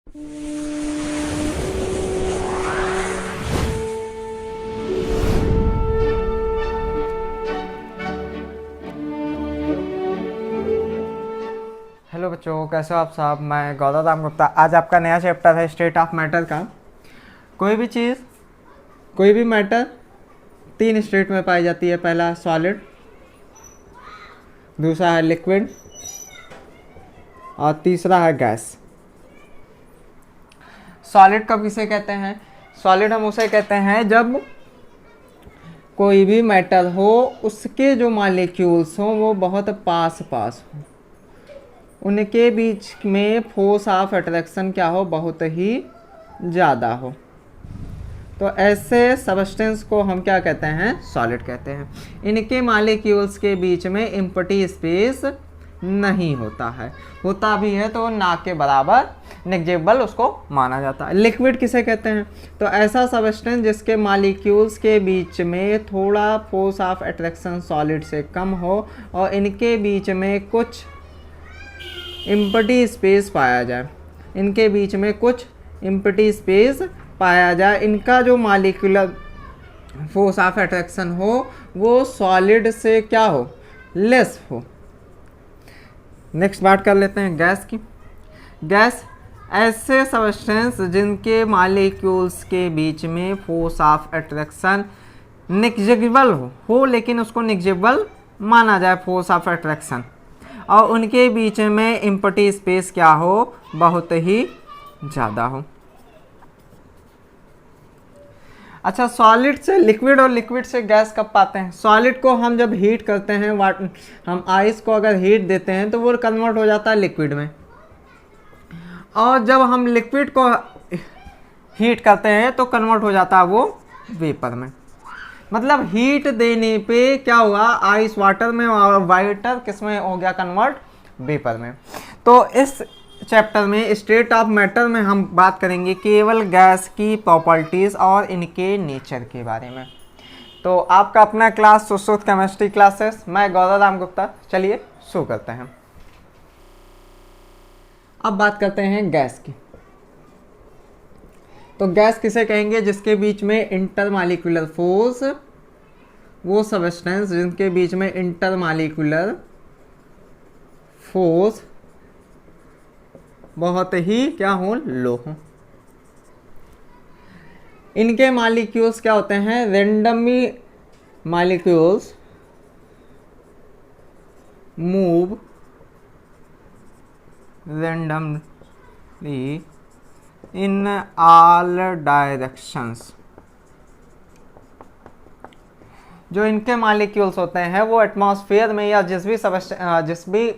Hello बच्चों, कैसे हो आप सब। मैं गौरव राम गुप्ता। आज आपका नया चैप्टर है स्टेट ऑफ मैटर का। कोई भी चीज़, कोई भी मैटर 3 स्टेट में पाई जाती है। पहला सॉलिड, दूसरा है लिक्विड और तीसरा है गैस। सॉलिड कब किसे कहते हैं? सॉलिड हम उसे कहते हैं जब कोई भी मैटर हो, उसके जो मॉलिक्यूल्स हों वो बहुत पास पास हो, उनके बीच में फोर्स ऑफ अट्रैक्शन क्या हो, बहुत ही ज़्यादा हो। तो ऐसे सबस्टेंस को हम क्या कहते हैं? सॉलिड कहते हैं। इनके मॉलिक्यूल्स के बीच में एम्प्टी स्पेस नहीं होता है, होता भी है तो ना के बराबर नेग्लिजिबल उसको माना जाता है। लिक्विड किसे कहते हैं? तो ऐसा सबस्टेंस जिसके मॉलिक्यूल्स के बीच में थोड़ा फोर्स ऑफ अट्रैक्शन सॉलिड से कम हो और इनके बीच में कुछ एम्प्टी स्पेस पाया जाए, इनके बीच में कुछ एम्प्टी स्पेस पाया जाए, इनका जो मॉलिक्यूलर फोर्स ऑफ अट्रैक्शन हो वो सॉलिड से क्या हो, लेस हो। नेक्स्ट बात कर लेते हैं गैस की। गैस ऐसे सबस्टेंस जिनके मॉलिक्यूल्स के बीच में फोर्स ऑफ अट्रैक्शन नेग्लिजिबल हो लेकिन उसको नेग्लिजिबल माना जाए फोर्स ऑफ अट्रैक्शन, और उनके बीच में एम्प्टी स्पेस क्या हो, बहुत ही ज़्यादा हो। अच्छा, सॉलिड से लिक्विड और लिक्विड से गैस कब पाते हैं? सॉलिड को हम जब हीट करते हैं, हम आइस को अगर हीट देते हैं तो वो कन्वर्ट हो जाता है लिक्विड में, और जब हम लिक्विड को हीट करते हैं तो कन्वर्ट हो जाता है वो वेपर में। मतलब हीट देने पे क्या हुआ, आइस वाटर में और वाटर किस में हो गया कन्वर्ट, वेपर में। तो इस चैप्टर में स्टेट ऑफ मैटर में हम बात करेंगे केवल गैस की प्रॉपर्टीज़ और इनके नेचर के बारे में। तो आपका अपना क्लास सुश्रुत केमिस्ट्री क्लासेस, मैं गौरव राम गुप्ता। चलिए शुरू करते हैं। अब बात करते हैं गैस की। तो गैस किसे कहेंगे? जिसके बीच में इंटरमॉलिक्यूलर फोर्स, वो सबस्टेंस जिनके बीच में इंटरमॉलिक्यूलर फोर्स बहुत ही क्या हो, लो हो। इनके मॉलिक्यूल्स क्या होते हैं? Randomly molecules move randomly in all directions. जो इनके मॉलिक्यूल्स होते हैं वो एटमॉस्फेयर में या जिस भी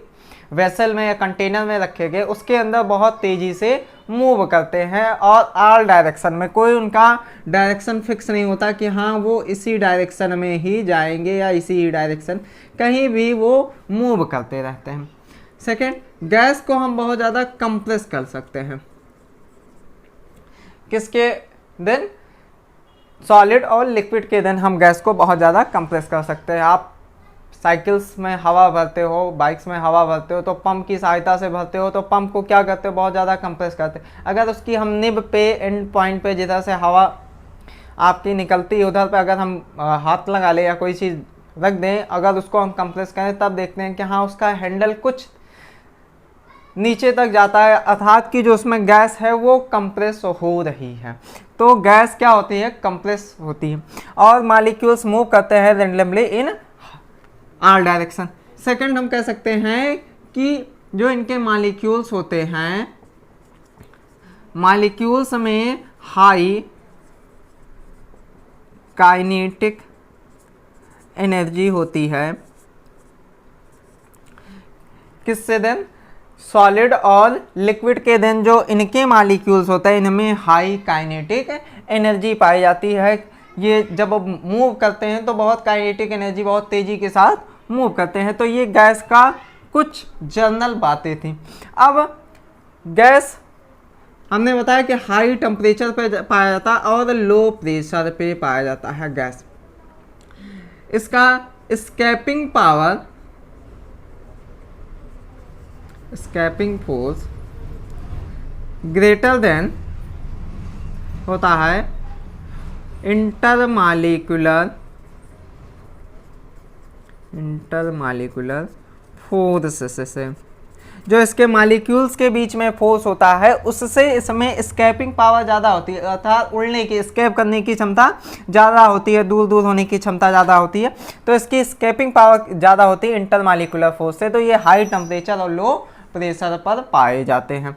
वेसल में या कंटेनर में रखे गए उसके अंदर बहुत तेज़ी से मूव करते हैं, और ऑल डायरेक्शन में। कोई उनका डायरेक्शन फिक्स नहीं होता कि हाँ वो इसी डायरेक्शन में ही जाएंगे या इसी डायरेक्शन, कहीं भी वो मूव करते रहते हैं। सेकेंड, गैस को हम बहुत ज़्यादा कंप्रेस कर सकते हैं। किसके देन? सॉलिड और लिक्विड के देन हम गैस को बहुत ज़्यादा कंप्रेस कर सकते हैं। आप साइकिल्स में हवा भरते हो, बाइक्स में हवा भरते हो तो पंप की सहायता से भरते हो, तो पंप को क्या करते हो, बहुत ज़्यादा कंप्रेस करते हैं। अगर उसकी हम निब पे, एंड पॉइंट पे जिधर से हवा आपकी निकलती है उधर पे अगर हम हाथ लगा ले या कोई चीज़ रख दें, अगर उसको हम कंप्रेस करें तब देखते हैं कि हाँ उसका हैंडल कुछ नीचे तक जाता है, अर्थात कि जो उसमें गैस है वो कंप्रेस हो रही है। तो गैस क्या होती है? कंप्रेस होती है, और मॉलिक्यूल्स मूव करते हैं randomly in all direction. Second, हम कह सकते हैं कि जो इनके मॉलिक्यूल्स होते हैं, मॉलिक्यूल्स में हाई काइनेटिक एनर्जी होती है। किससे देन? सॉलिड और लिक्विड के देन जो इनके मॉलिक्यूल्स होते हैं इनमें हाई काइनेटिक एनर्जी पाई जाती है। ये जब मूव करते हैं तो बहुत काइनेटिक एनर्जी, बहुत तेज़ी के साथ मूव करते हैं। तो ये गैस का कुछ जनरल बातें थी। अब गैस हमने बताया कि हाई टेम्परेचर पे पाया जाता है और लो प्रेशर पे पाया जाता है गैस। इसका escaping power, escaping force greater than होता है इंटरमालिक्यूलर फोर्स से। जो इसके मालिक्यूल्स के बीच में फोर्स होता है उससे इसमें स्केपिंग पावर ज़्यादा होती है, अर्थात उड़ने की, स्केप करने की क्षमता ज़्यादा होती है, दूर दूर होने की क्षमता ज़्यादा होती है, तो इसकी स्केपिंग पावर ज़्यादा होती है इंटरमालिक्यूलर फोर्स से। तो ये हाई टेम्परेचर और लो प्रेशर पर पाए जाते हैं।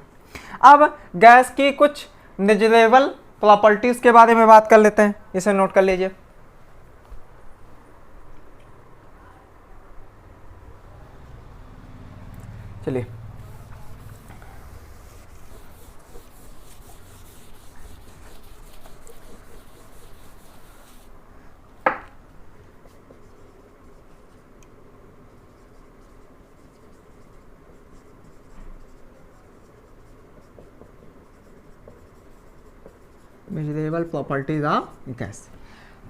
अब गैस की कुछ मेजरेबल प्रॉपर्टीज़ के बारे में बात कर लेते हैं, इसे नोट कर लीजिए। चलिए मेजरेबल प्रॉपर्टीज ऑफ गैस।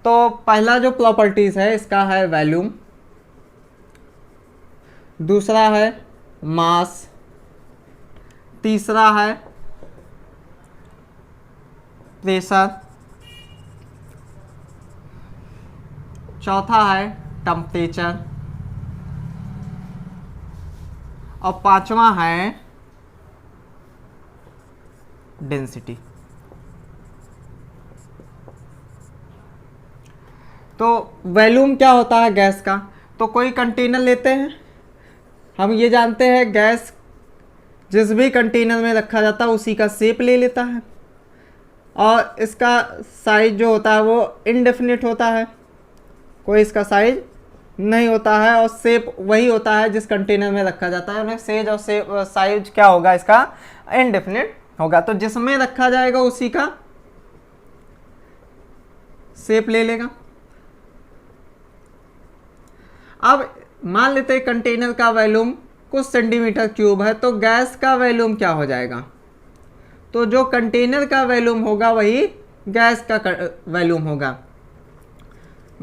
तो पहला जो प्रॉपर्टीज है इसका है वॉल्यूम, दूसरा है मास, तीसरा है प्रेशर, चौथा है टेम्परेचर और पांचवा है डेंसिटी। तो वॉल्यूम क्या होता है गैस का? तो कोई कंटेनर लेते हैं, हम ये जानते हैं गैस जिस भी कंटेनर में रखा जाता है उसी का शेप ले लेता है और इसका साइज जो होता है वो इनडेफिनिट होता है, कोई इसका साइज नहीं होता है और शेप वही होता है जिस कंटेनर में रखा जाता है। सेज और साइज क्या होगा इसका? इनडेफिनिट होगा। तो जिसमें रखा जाएगा उसी का शेप ले लेगा। अब मान लेते हैं कंटेनर का वॉल्यूम कुछ सेंटीमीटर क्यूब है, तो गैस का वॉल्यूम क्या हो जाएगा? तो जो कंटेनर का वॉल्यूम होगा वही गैस का वॉल्यूम होगा।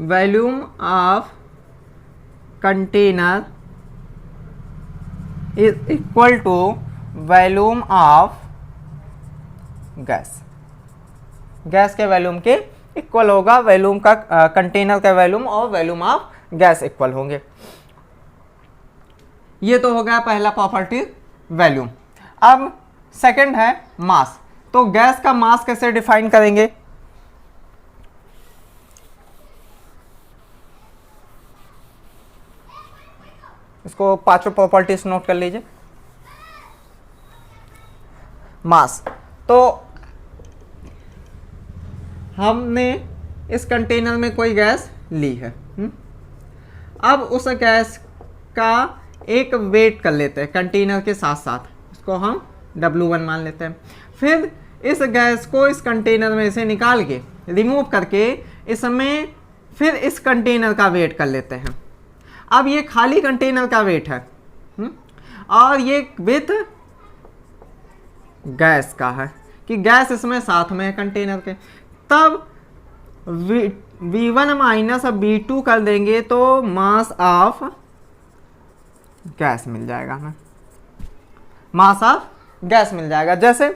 Volume of container is equal to volume of gas. Gas के वॉल्यूम के इक्वल होगा, वॉल्यूम का कंटेनर का वॉल्यूम और वॉल्यूम ऑफ गैस इक्वल होंगे। ये तो हो गया पहला प्रॉपर्टी वॉल्यूम। अब सेकंड है मास। तो गैस का मास कैसे डिफाइन करेंगे? इसको पांचों प्रॉपर्टीज नोट कर लीजिए। मास, तो हमने इस कंटेनर में कोई गैस ली है, अब उस गैस का एक वेट कर लेते हैं कंटेनर के साथ साथ, इसको हम W1 मान लेते हैं। फिर इस गैस को इस कंटेनर में से निकाल के रिमूव करके इसमें फिर इस कंटेनर का वेट कर लेते हैं। अब ये खाली कंटेनर का वेट है और ये विथ गैस का है कि गैस इसमें साथ में है कंटेनर के। तब V1 माइनस V2 कर देंगे तो मास ऑफ गैस मिल जाएगा हमें, मास ऑफ गैस मिल जाएगा। जैसे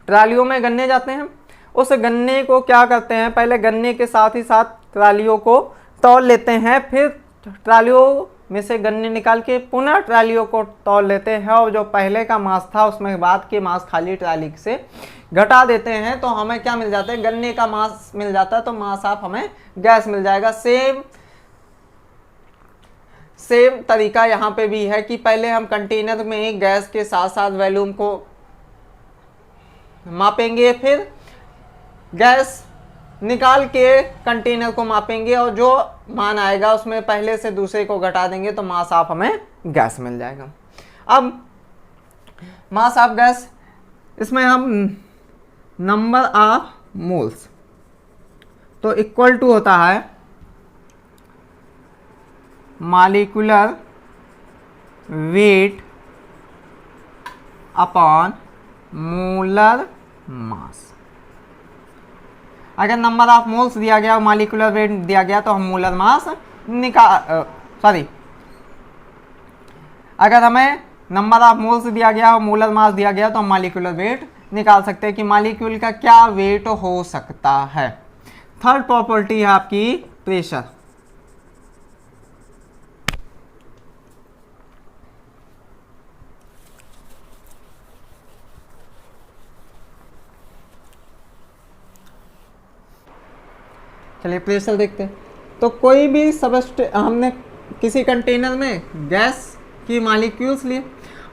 ट्रालियों में गन्ने जाते हैं, उस गन्ने को क्या करते हैं, पहले गन्ने के साथ ही साथ ट्रालियों को तौल लेते हैं, फिर ट्रालियों में से गन्ने निकाल के पुनः ट्रालियों को तौल लेते हैं और जो पहले का मास था उसमें बाद के मास खाली ट्राली से घटा देते हैं, तो हमें क्या मिल जाता है? गन्ने का मास मिल जाता है, तो मास ऑफ हमें गैस मिल जाएगा। सेम तरीका यहाँ पे भी है कि पहले हम कंटेनर में गैस के साथ साथ वॉल्यूम को मापेंगे, फिर गैस निकाल के कंटेनर को मापेंगे और जो मान आएगा उसमें पहले से दूसरे को घटा देंगे तो मास ऑफ हमें गैस मिल जाएगा। अब मास ऑफ गैस, इसमें हम नंबर ऑफ मोल्स तो इक्वल टू होता है molecular weight upon molar mass. अगर नंबर ऑफ मोल्स दिया गया और मॉलिक्यूलर वेट दिया गया तो हम मोलर मास अगर हमें नंबर ऑफ मोल्स दिया गया और मोलर मास दिया गया, तो हम मॉलिक्यूलर वेट निकाल सकते हैं कि मॉलिक्यूल का क्या वेट हो सकता है। थर्ड प्रॉपर्टी है आपकी प्रेशर। चलिए प्रेशर देखते हैं। तो कोई भी हमने किसी कंटेनर में गैस की मॉलिक्यूल्स लिए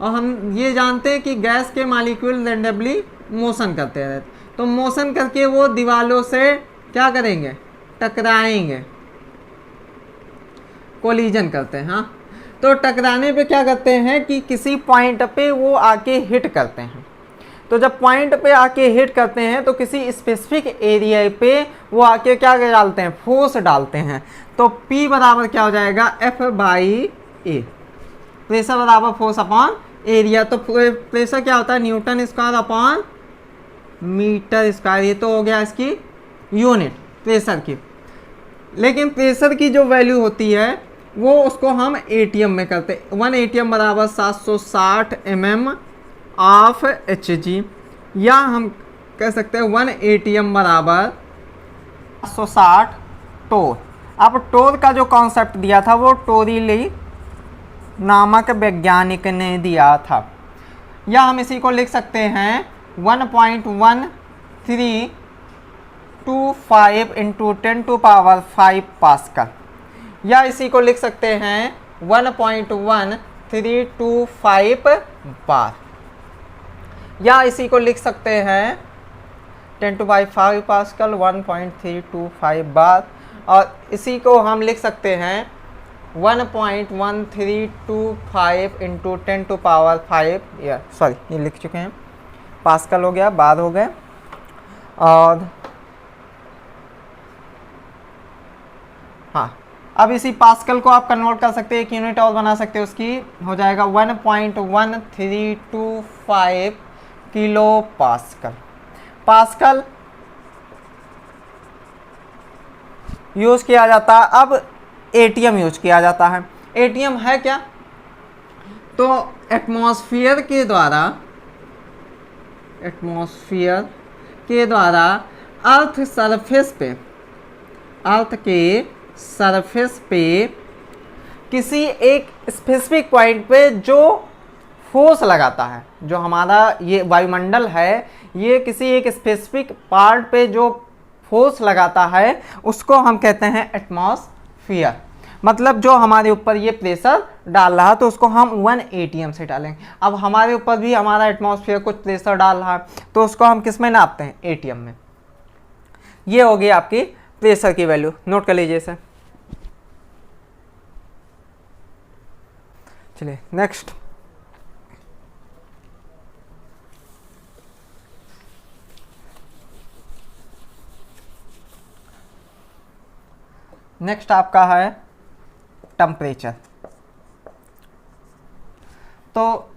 और हम ये जानते हैं कि गैस के मॉलिक्यूल रैंडमली मोशन करते रहते, तो मोशन करके वो दीवारों से क्या करेंगे, टकराएंगे, कोलिजन करते हैं। हाँ, तो टकराने पे क्या करते हैं कि किसी पॉइंट पे वो आके हिट करते हैं। तो जब पॉइंट पे आके हिट करते हैं तो किसी स्पेसिफिक एरिया पे वो आके क्या डालते हैं, फोर्स डालते हैं। तो P बराबर क्या हो जाएगा, F/A, प्रेशर बराबर फोर्स अपॉन एरिया। तो प्रेशर क्या होता है, newton square upon metre square. ये तो हो गया इसकी यूनिट प्रेशर की। लेकिन प्रेशर की जो वैल्यू होती है वो उसको हम एटीएम में करते हैं। 1 एटीएम बराबर 760 mm ऑफ Hg, या हम कह सकते हैं 1 एटीएम बराबर 760 टोर। अब टोर का जो कॉन्सेप्ट दिया था वो टोरिली नामक वैज्ञानिक ने दिया था, या हम इसी को लिख सकते हैं 1.1325 इंटू 10⁵ पास्कल, या इसी को लिख सकते हैं 1.1325 बार, या इसी को लिख सकते हैं 10⁵ पास्कल 1.325 बार, और इसी को हम लिख सकते हैं 1.1325 इंटू 10⁵, या सॉरी ये लिख चुके हैं, पास्कल हो गया, बार हो गए। और हाँ, अब इसी पास्कल को आप कन्वर्ट कर सकते हैं, एक यूनिट और बना सकते हैं, उसकी हो जाएगा 1.1325 किलो पास्कल। पास्कल यूज किया जाता है। अब एटीएम यूज किया जाता है। एटीएम है क्या, तो एटमॉस्फेयर के द्वारा अर्थ के सरफेस पे किसी एक स्पेसिफिक पॉइंट पे जो फोर्स लगाता है, जो हमारा ये वायुमंडल है, ये किसी एक स्पेसिफिक पार्ट पे जो फोर्स लगाता है उसको हम कहते हैं एटमॉस्फेयर। मतलब जो हमारे ऊपर ये प्रेशर डाल रहा है तो उसको हम 1 एटीएम से डालेंगे। अब हमारे ऊपर भी हमारा एटमॉस्फेयर कुछ प्रेशर डाल रहा है तो उसको हम किस में नापते हैं, एटीएम में। ये हो गई आपकी प्रेशर की वैल्यू, नोट कर लीजिए इसे। चलिए नेक्स्ट, आपका है टेम्परेचर। तो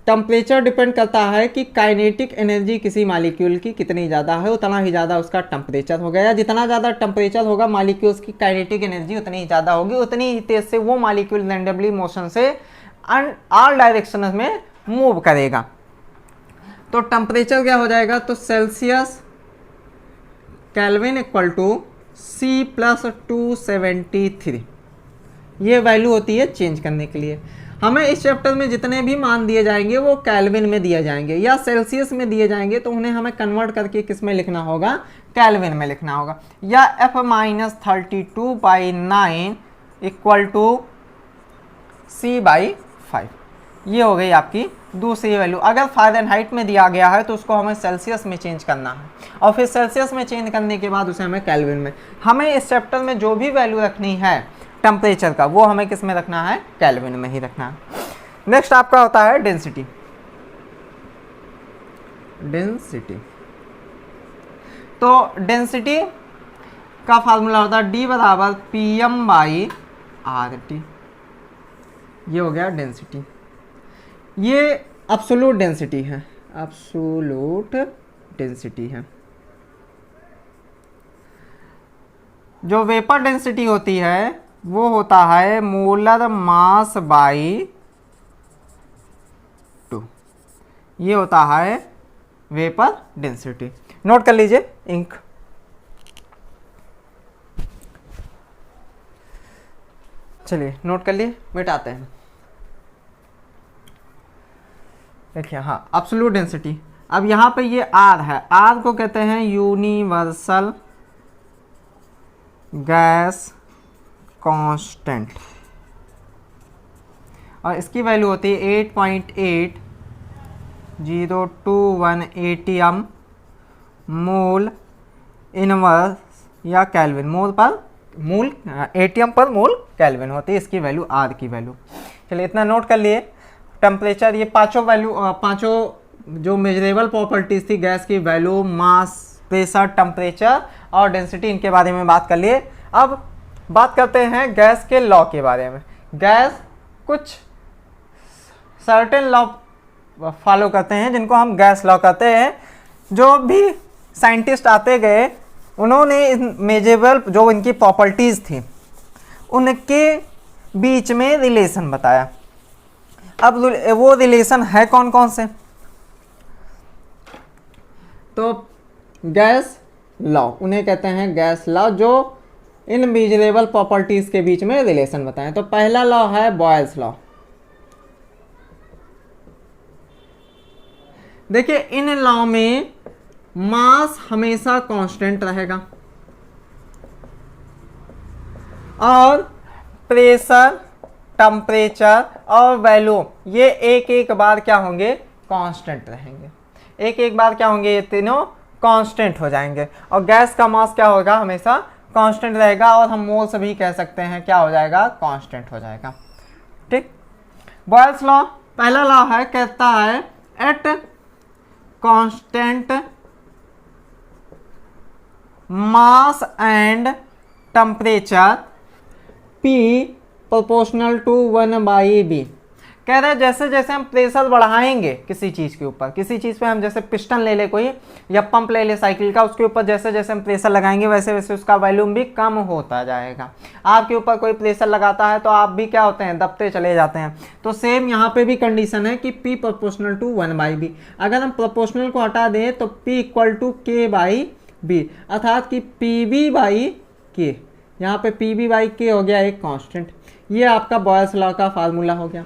टेम्परेचर डिपेंड करता है कि काइनेटिक एनर्जी किसी मॉलिक्यूल की कितनी ज़्यादा है, उतना ही ज़्यादा उसका टेम्परेचर होगा, या जितना ज़्यादा टेम्परेचर होगा मॉलिक्यूल्स की काइनेटिक एनर्जी उतनी ही ज़्यादा होगी, उतनी ही तेज से वो मॉलिक्यूल रैंडमली मोशन से ऑल डायरेक्शन में मूव करेगा। तो टेम्परेचर क्या हो जाएगा, तो Celsius Kelvin equal to C + 273, ये वैल्यू होती है चेंज करने के लिए। हमें इस चैप्टर में जितने भी मान दिए जाएंगे वो केल्विन में दिए जाएंगे या सेल्सियस में दिए जाएंगे, तो उन्हें हमें कन्वर्ट करके किस में लिखना होगा, केल्विन में लिखना होगा। या F-32/9 इक्वल टू C/5, ये हो गई आपकी दूसरी वैल्यू। अगर फ़ारेनहाइट में दिया गया है तो उसको हमें सेल्सियस में चेंज करना है, और फिर सेल्सियस में चेंज करने के बाद उसे हमें केल्विन में। हमें इस चैप्टर में जो भी वैल्यू रखनी है टेम्परेचर का, वो हमें किस में रखना है, केल्विन में ही रखना है। नेक्स्ट आपका होता है डेंसिटी। तो डेंसिटी का फार्मूला होता है D बराबर PM/RT। ये हो गया डेंसिटी। ये एब्सोल्यूट डेंसिटी है, जो वेपर डेंसिटी होती है वो होता है मोलर मास बाई ये होता है वेपर डेंसिटी। नोट कर लीजिए इंक। चलिए नोट कर लिए, मिटाते हैं। देखिए हाँ, एब्सोल्यूट डेंसिटी। अब यहाँ पे ये आर है, आर को कहते हैं यूनिवर्सल गैस कांस्टेंट, और इसकी वैल्यू होती है 8.8021 एटीएम मोल इनवर्स या केल्विन, मोल पर मोल, एटीएम पर मोल केल्विन होती है इसकी वैल्यू, आर की वैल्यू। चलिए इतना नोट कर लिए। टेम्परेचर, ये पांचों वैल्यू, पांचों जो मेजरेबल प्रॉपर्टीज थी गैस की, वैल्यू, मास, प्रेशर, टेम्परेचर और डेंसिटी, इनके बारे में बात कर लिए। अब बात करते हैं गैस के लॉ के बारे में। गैस कुछ सर्टेन लॉ फॉलो करते हैं जिनको हम गैस लॉ कहते हैं। जो भी साइंटिस्ट आते गए उन्होंने इन मेजरेबल जो इनकी प्रॉपर्टीज थी उनके बीच में रिलेशन बताया। अब वो रिलेशन है कौन कौन से? तो गैस लॉ उन्हें कहते हैं गैस लॉ, जो इन मेजरेबल प्रॉपर्टीज के बीच में रिलेशन बताएं। तो पहला लॉ है बॉयल्स लॉ। देखिए इन लॉ में मास हमेशा कांस्टेंट रहेगा और प्रेशर, टेम्परेचर और वैल्यूम ये एक एक बार क्या होंगे? कांस्टेंट रहेंगे। एक एक बार क्या होंगे? ये तीनों कांस्टेंट हो जाएंगे। और गैस का मास क्या होगा? हमेशा कांस्टेंट रहेगा, और हम मोल्स भी कह सकते हैं क्या हो जाएगा? कांस्टेंट हो जाएगा। ठीक। बॉयल्स लॉ पहला लॉ है, कहता है at constant mass and temperature P proportional to 1/B। कह रहे हैं जैसे जैसे हम प्रेशर बढ़ाएंगे किसी चीज़ के ऊपर, किसी चीज़ पे हम जैसे पिस्टन ले ले कोई या पंप ले ले साइकिल का, उसके ऊपर जैसे जैसे हम प्रेशर लगाएंगे वैसे वैसे उसका वॉल्यूम भी कम होता जाएगा। आपके ऊपर कोई प्रेशर लगाता है तो आप भी क्या होते हैं? दबते चले जाते हैं। तो सेम यहाँ पे भी कंडीशन है कि P प्रोपोर्शनल टू 1/B। अगर हम प्रोपोर्शनल को हटा दें तो P इक्वल टू K/B, अर्थात कि PV/K। यहाँ पे PV/K हो गया एक कांस्टेंट। ये आपका बॉयल्स लॉ का फार्मूला हो गया।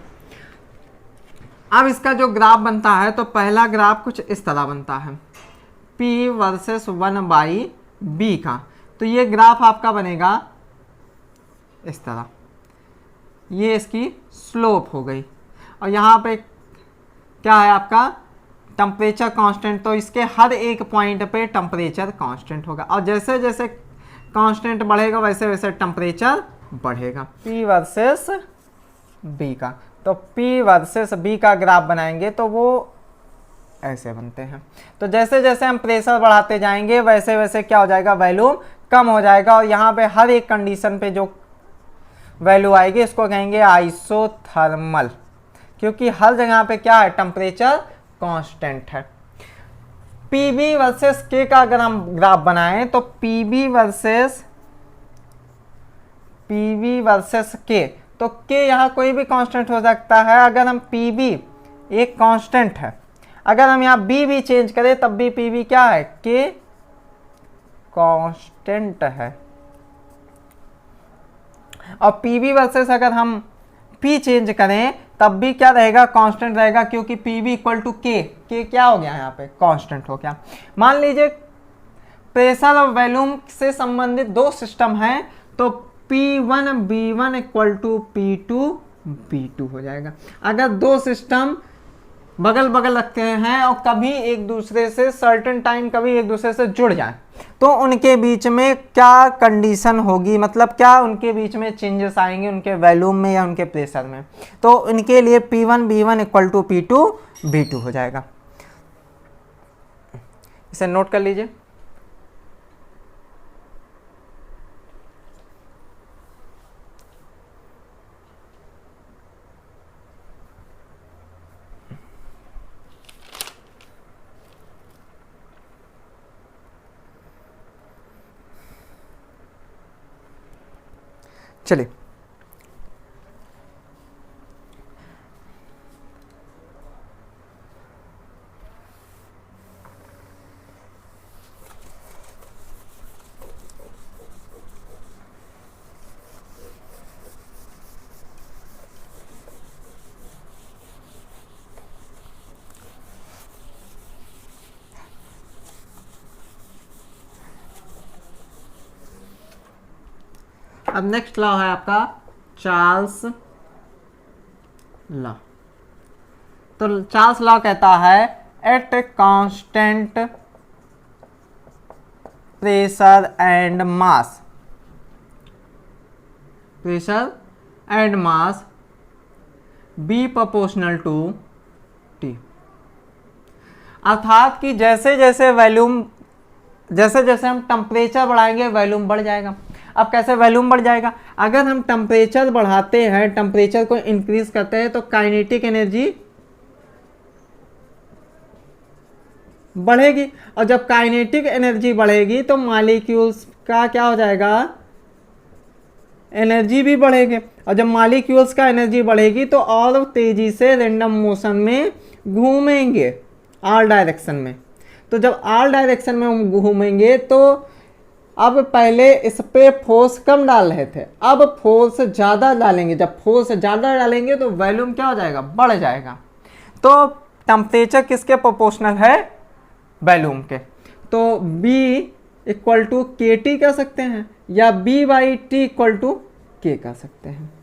अब इसका जो ग्राफ बनता है तो पहला ग्राफ कुछ इस तरह बनता है, P वर्सेस 1/B का। तो ये ग्राफ आपका बनेगा इस तरह, ये इसकी स्लोप हो गई। और यहाँ पे क्या है आपका? टेम्परेचर कांस्टेंट, तो इसके हर एक पॉइंट पे टेम्परेचर कांस्टेंट होगा, और जैसे जैसे कांस्टेंट बढ़ेगा वैसे वैसे टेम्परेचर बढ़ेगा। P वर्सेस B का, तो P वर्सेस B का ग्राफ बनाएंगे तो वो ऐसे बनते हैं। तो जैसे जैसे हम प्रेशर बढ़ाते जाएंगे वैसे वैसे क्या हो जाएगा? वैल्यूम कम हो जाएगा, और यहाँ पे हर एक कंडीशन पे जो वैल्यू आएगी इसको कहेंगे आइसोथर्मल, क्योंकि हर जगह पे क्या है? टेम्परेचर कांस्टेंट है। PV वर्सेस K का अगर हम ग्राफ बनाएं तो PV वर्सेस K, तो K यहाँ कोई भी कांस्टेंट हो सकता है। अगर हम PV एक कांस्टेंट है, अगर हम यहाँ B भी चेंज करें तब भी PV क्या है? K कांस्टेंट है। और PV वर्सेस अगर हम P चेंज करें तब भी क्या रहेगा? कांस्टेंट रहेगा, क्योंकि PV equal to K। K क्या हो गया? यहाँ पे कांस्टेंट हो गया। मान लीजिए प्रेशर और वॉल्यूम से संबंधित दो सिस्टम हैं, तो P1B1 इक्वल टू P2B2 हो जाएगा। अगर दो सिस्टम बगल बगल रखते हैं और कभी एक दूसरे से सर्टेन टाइम कभी एक दूसरे से जुड़ जाएं, तो उनके बीच में क्या कंडीशन होगी? मतलब क्या उनके बीच में चेंजेस आएंगे उनके वॉल्यूम में या उनके प्रेशर में? तो इनके लिए P1B1 इक्वल टू P2B2 हो जाएगा। इसे नोट कर लीजिए। चलिए अब नेक्स्ट लॉ है आपका चार्ल्स लॉ। तो चार्ल्स लॉ कहता है at constant pressure and mass, pressure and mass B proportional to T. अर्थात कि जैसे जैसे वॉल्यूम, जैसे जैसे हम टेम्परेचर बढ़ाएंगे वॉल्यूम बढ़ जाएगा। अब कैसे वॉल्यूम बढ़ जाएगा? अगर हम टेम्परेचर बढ़ाते हैं, टेम्परेचर को इंक्रीज करते हैं तो काइनेटिक एनर्जी बढ़ेगी, और जब काइनेटिक एनर्जी बढ़ेगी तो मॉलिक्यूल्स का क्या हो जाएगा, एनर्जी भी बढ़ेगी। और जब मॉलिक्यूल्स का एनर्जी बढ़ेगी तो और तेजी से रैंडम मोशन में घूमेंगे, आल डायरेक्शन में। तो जब आल डायरेक्शन में हम घूमेंगे तो अब पहले इस पे फोर्स कम डाल रहे थे, अब फोर्स ज़्यादा डालेंगे। जब फोर्स ज़्यादा डालेंगे तो वॉल्यूम क्या हो जाएगा, बढ़ जाएगा। तो टेम्परेचर किसके प्रोपोर्शनल है, वॉल्यूम के। तो B equal to K T कह सकते हैं, या B by T equal to K कह सकते हैं।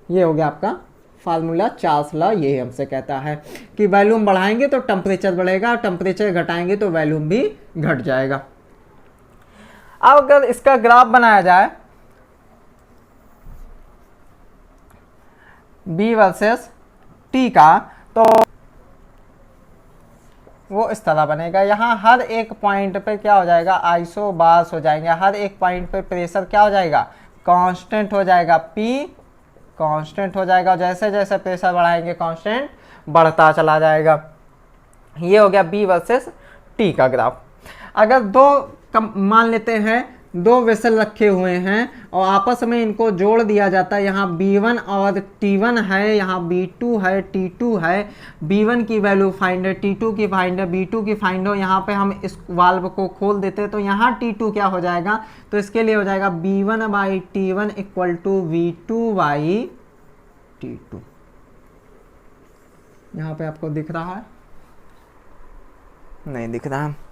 ये हो गया आपका फार्मूला चार्ल्स लॉ। ये हमसे कहता है कि वॉल्यूम बढ़ाएंगे तो टेम्परेचर बढ़ेगा, टेम्परेचर घटाएंगे तो वॉल्यूम भी घट जाएगा। अब अगर इसका ग्राफ बनाया जाए B वर्सेस T का, तो वो इस तरह बनेगा। यहाँ हर एक पॉइंट पे क्या हो जाएगा, आइसोबार्स हो जाएंगे। हर एक पॉइंट पे प्रेशर क्या हो जाएगा, कांस्टेंट हो जाएगा, P कांस्टेंट हो जाएगा। जैसे जैसे प्रेशर बढ़ाएंगे कांस्टेंट बढ़ता चला जाएगा। ये हो गया B वर्सेस T का ग्राफ। अगर दो मान लेते हैं दो वेसल रखे हुए हैं और आपस में इनको जोड़ दिया जाता है, यहाँ B1 और T1 है, यहाँ B2 है, T2 है। B1 की वैल्यू फाइंड है, T2 की फाइंड है, B2 की फाइंड हो। यहाँ पे हम इस वाल्व को खोल देते हैं तो यहाँ T2 क्या हो जाएगा, तो इसके लिए हो जाएगा B1 by T1 equal to V2 by T2। यहाँ पे आपको दिख रहा है, नहीं दिख रहा है।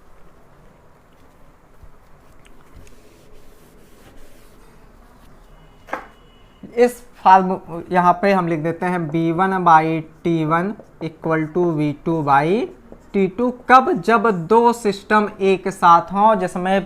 इस फार्मूला यहाँ पे हम लिख देते हैं B1 by T1 equal to V2 by T2। कब, जब दो सिस्टम एक साथ हों जिसमें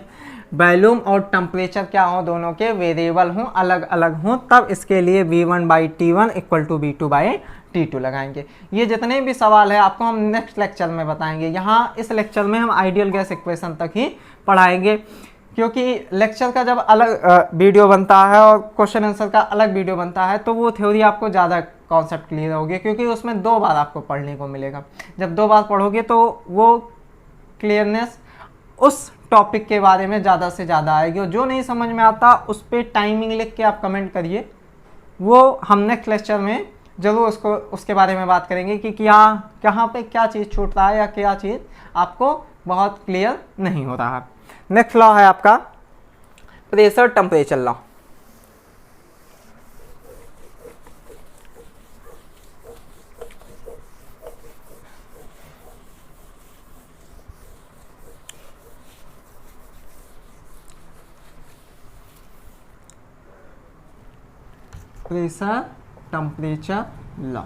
वॉल्यूम और टेम्परेचर क्या हो, दोनों के वेरिएबल हों, अलग अलग हों, तब इसके लिए V1 by T1 equal to V2 by T2 लगाएंगे। ये जितने भी सवाल है आपको हम नेक्स्ट लेक्चर में बताएंगे। यहाँ इस लेक्चर में हम आइडियल गैस इक्वेशन तक ही पढ़ाएंगे, क्योंकि लेक्चर का जब अलग वीडियो बनता है और क्वेश्चन आंसर का अलग वीडियो बनता है तो वो थ्योरी आपको ज़्यादा कॉन्सेप्ट क्लियर होगी, क्योंकि उसमें दो बार आपको पढ़ने को मिलेगा। जब दो बार पढ़ोगे तो वो क्लियरनेस उस टॉपिक के बारे में ज़्यादा से ज़्यादा आएगी। और जो नहीं समझ में आता उस पर टाइमिंग लिख के आप कमेंट करिए, वो हम नेक्स्ट लेक्चर में ज़रूर उसके बारे में बात करेंगे कि कहाँ पे क्या चीज़ छूट रहा है या क्या चीज़ आपको बहुत क्लियर नहीं हो रहा है। नेक्स्ट लॉ है आपका pressure temperature law. Pressure temperature law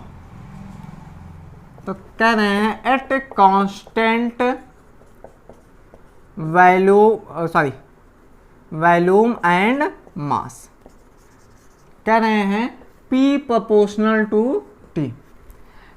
तो कह रहे हैं at constant volume and mass, कह रहे हैं P प्रोपोर्शनल टू T।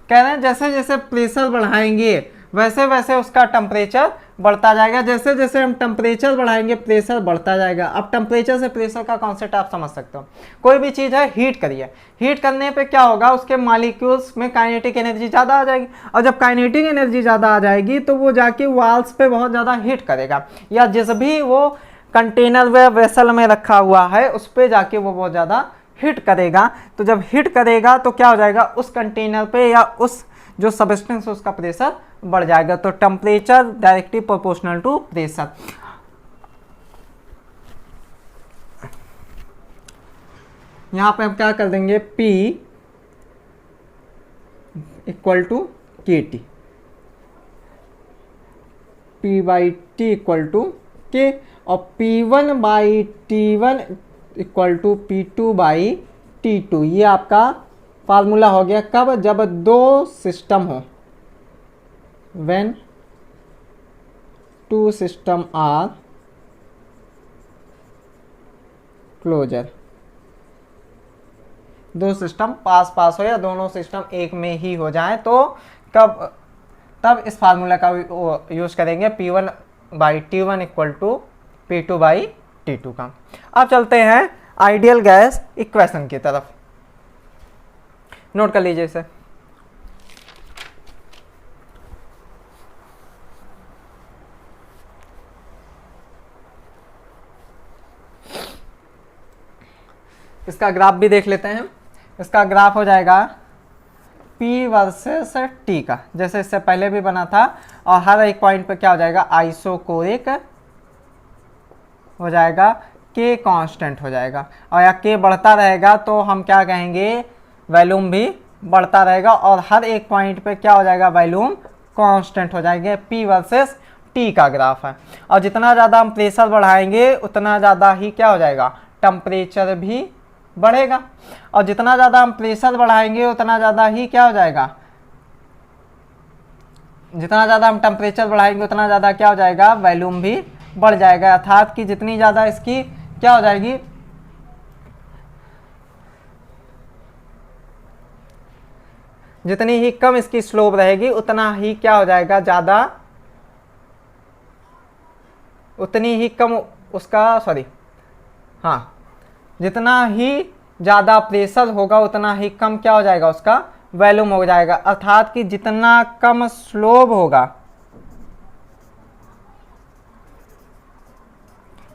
कह रहे हैं जैसे जैसे प्रेशर बढ़ाएंगे वैसे वैसे उसका टेम्परेचर बढ़ता जाएगा। जैसे जैसे हम टेम्परेचर बढ़ाएंगे प्रेशर बढ़ता जाएगा। अब टेम्परेचर से प्रेशर का कॉन्सेप्ट आप समझ सकते हो। कोई भी चीज़ है, हीट करिए, हीट करने पे क्या होगा, उसके मॉलिक्यूल्स में काइनेटिक एनर्जी ज़्यादा आ जाएगी, और जब काइनेटिक एनर्जी ज़्यादा आ जाएगी तो वो जाके वॉल्स पे बहुत ज़्यादा हीट करेगा, या जिस भी वो कंटेनर व वेसल में रखा हुआ है उस पर जाके वो बहुत ज़्यादा हिट करेगा। तो जब हिट करेगा तो क्या हो जाएगा, उस कंटेनर पे या उस जो सबस्टेंस है उसका प्रेशर बढ़ जाएगा। तो temperature directly proportional to pressure. यहां पे हम क्या कर देंगे, P equal to K T, P by T equal to K, और P1 by T1 equal to P2/T2। ये आपका फार्मूला हो गया कब, जब दो सिस्टम हो, when two system are closer. दो सिस्टम पास पास हो या दोनों सिस्टम एक में ही हो जाए तो कब, तब इस फार्मूला का यूज करेंगे P1/T1 इक्वल टू P2/T2 का। अब चलते हैं आइडियल गैस इक्वेशन की तरफ, नोट कर लीजिए इसे। इसका ग्राफ भी देख लेते हैं। इसका ग्राफ हो जाएगा P वर्सेस T का, जैसे इससे पहले भी बना था, और हर एक पॉइंट पे क्या हो जाएगा, आइसोकोरिक हो जाएगा, K कांस्टेंट हो जाएगा, और या K बढ़ता रहेगा तो हम क्या कहेंगे, वॉल्यूम भी बढ़ता रहेगा, और हर एक पॉइंट पे क्या हो जाएगा, वॉल्यूम कांस्टेंट हो जाएंगे। P वर्सेस T का ग्राफ है, और जितना ज़्यादा हम प्रेशर बढ़ाएंगे उतना ज़्यादा ही क्या हो जाएगा, टेम्परेचर भी बढ़ेगा, और जितना ज़्यादा हम प्रेशर बढ़ाएंगे उतना ज़्यादा ही क्या हो जाएगा, जितना ज़्यादा हम टेम्परेचर बढ़ाएंगे उतना ज़्यादा क्या हो जाएगा, वॉल्यूम भी बढ़ जाएगा। अर्थात कि जितनी ज़्यादा इसकी क्या हो जाएगी, जितनी ही कम इसकी स्लोप रहेगी उतना ही क्या हो जाएगा, ज़्यादा, उतनी ही कम उसका, सॉरी हाँ, जितना ही ज़्यादा प्रेशर होगा उतना ही कम क्या हो जाएगा, उसका वॉल्यूम हो जाएगा। अर्थात कि जितना कम स्लोप होगा,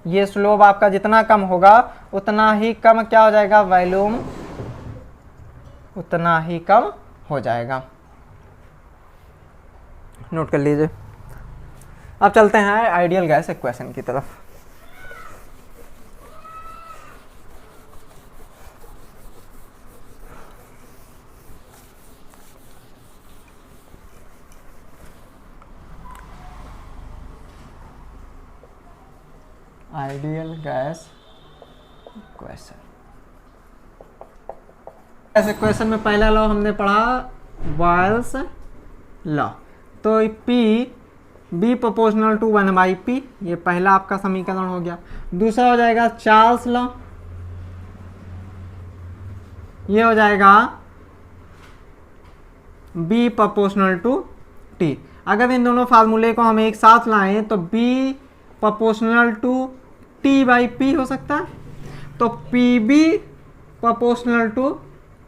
ये स्लोप आपका जितना कम होगा उतना ही कम क्या हो जाएगा, वॉल्यूम उतना ही कम हो जाएगा। नोट कर लीजिए। अब चलते हैं आइडियल गैस इक्वेशन की तरफ। Ideal gas equation, gas equation में पहला लॉ हमने पढ़ा बॉयल्स लॉ, तो P B proportional to 1/P, ये पहला आपका समीकरण हो गया। दूसरा हो जाएगा चार्ल्स लॉ, ये हो जाएगा B प्रोपोर्शनल टू T। अगर इन दोनों फार्मूले को हम एक साथ लाएं तो B प्रोपोर्शनल टू T/P हो सकता है, तो PB प्रोपोर्शनल टू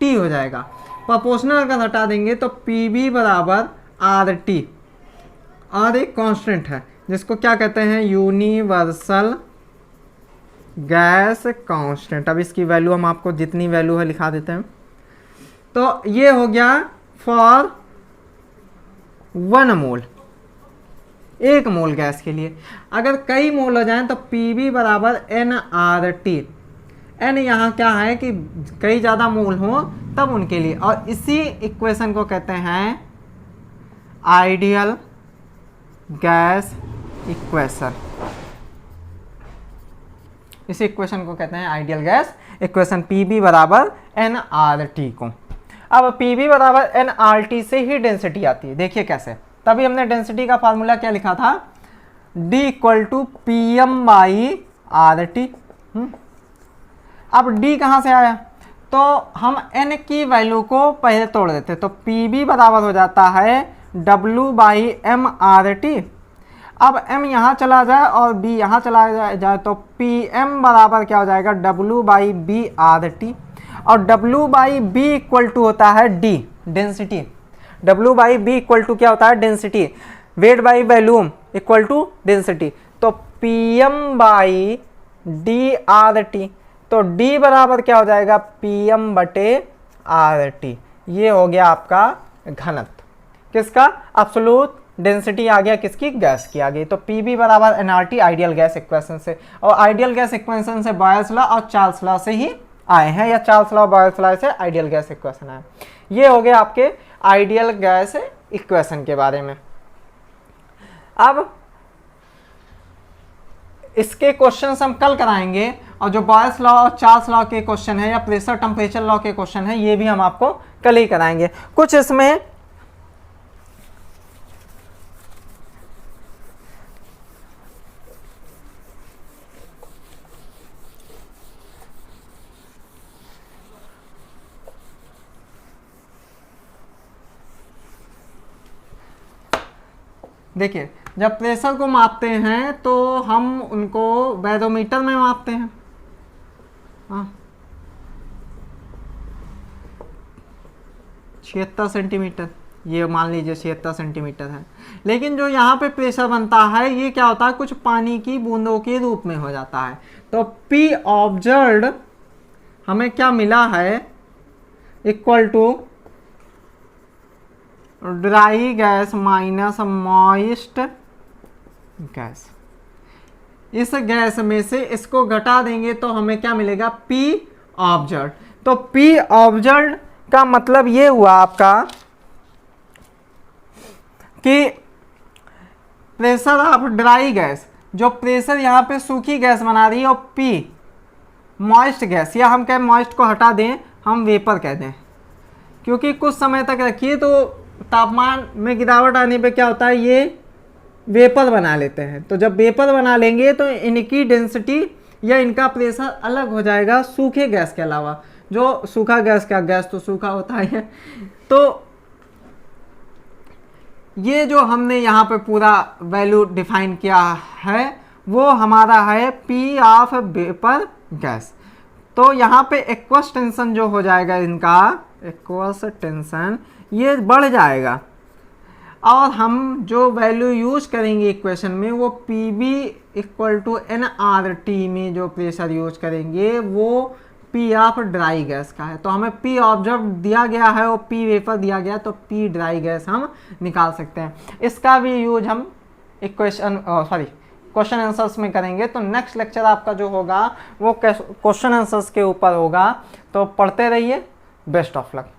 T हो जाएगा। प्रोपोर्शनल अगर हटा देंगे तो PB बराबर RT, और एक कांस्टेंट है जिसको क्या कहते हैं, यूनिवर्सल गैस कांस्टेंट। अब इसकी वैल्यू हम आपको जितनी वैल्यू है लिखा देते हैं। तो ये हो गया फॉर 1 मोल, 1 मोल गैस के लिए। अगर कई मोल हो जाएं तो PB बराबर nRT। n यहाँ क्या है कि कई ज़्यादा मोल हो तब उनके लिए, और इसी इक्वेशन को कहते हैं आइडियल गैस इक्वेशन। इसी इक्वेशन को कहते हैं आइडियल गैस इक्वेशन, PB बराबर nRT को। अब PB बराबर nRT से ही डेंसिटी आती है, देखिए कैसे। तभी हमने डेंसिटी का फार्मूला क्या लिखा था, D इक्वल टू PM/RT। अब D कहाँ से आया, तो हम n की वैल्यू को पहले तोड़ देते, तो PB बराबर हो जाता है W/mRT। अब m यहाँ चला जाए और b यहाँ चला जाए तो Pm बराबर क्या हो जाएगा, W/BRT, और W/B इक्वल टू होता है D, density. W/B equal to क्या होता है, density. Weight by volume equal to density, तो Pm/DRT, तो D बराबर क्या हो जाएगा, Pm/RT। ये हो गया आपका घनत्व, किसका, एब्सोल्यूट डेंसिटी आ गया, किसकी, गैस की आ गई। तो PB बराबर nRT आइडियल गैस इक्वेशन से, और आइडियल गैस इक्वेशन से बॉयल्स लॉ और चार्ल्स लॉ से ही आए हैं, या चार्ल्स लॉ बॉयल्स लॉ से आइडियल गैस इक्वेशन आए। ये हो गया आपके आइडियल गैस इक्वेशन के बारे में। अब इसके क्वेश्चंस हम कल कराएंगे, और जो बॉयल्स लॉ और चार्ल्स लॉ के क्वेश्चन है या प्रेशर टेम्परेचर लॉ के क्वेश्चन है, ये भी हम आपको कल ही कराएंगे। कुछ इसमें देखिए, जब प्रेशर को मापते हैं तो हम उनको बैरोमीटर में मापते हैं। हाँ, 76 सेंटीमीटर, ये मान लीजिए 76 सेंटीमीटर है। लेकिन जो यहाँ पे प्रेशर बनता है ये क्या होता है, कुछ पानी की बूंदों के रूप में हो जाता है। तो P ऑब्जर्व्ड हमें क्या मिला है, equal to dry gas minus moist gas. इस गैस में से इसको घटा देंगे तो हमें क्या मिलेगा, P ऑब्जर्व्ड। तो P ऑब्जर्व्ड का मतलब ये हुआ आपका कि प्रेशर ऑफ ड्राई गैस, जो प्रेशर यहाँ पे सूखी गैस बना रही है, और P मॉइस्ट गैस, या हम कहें मॉइस्ट को हटा दें, हम वेपर कह दें, क्योंकि कुछ समय तक रखिए तो तापमान में गिरावट आने पे क्या होता है, ये वेपर बना लेते हैं। तो जब वेपर बना लेंगे तो इनकी डेंसिटी या इनका प्रेशर अलग हो जाएगा सूखे गैस के अलावा। जो सूखा गैस का, गैस तो सूखा होता है। तो ये जो हमने यहाँ पे पूरा वैल्यू डिफाइन किया है वो हमारा है P ऑफ वेपर गैस। तो यहाँ पे एक्वस टेंशन जो हो जाएगा, इनका एक्वस टेंशन ये बढ़ जाएगा, और हम जो वैल्यू यूज करेंगे इक्वेशन में वो PV इक्वल टू nRT में जो प्रेशर यूज करेंगे वो P ऑफ ड्राई गैस का है। तो हमें P ऑब्जर्व दिया गया है और P वेपर दिया गया है, तो P ड्राई गैस हम निकाल सकते हैं। इसका भी यूज हम क्वेश्चन आंसर्स में करेंगे। तो नेक्स्ट लेक्चर आपका जो होगा वो क्वेश्चन आंसर्स के ऊपर होगा। तो पढ़ते रहिए। Best of luck.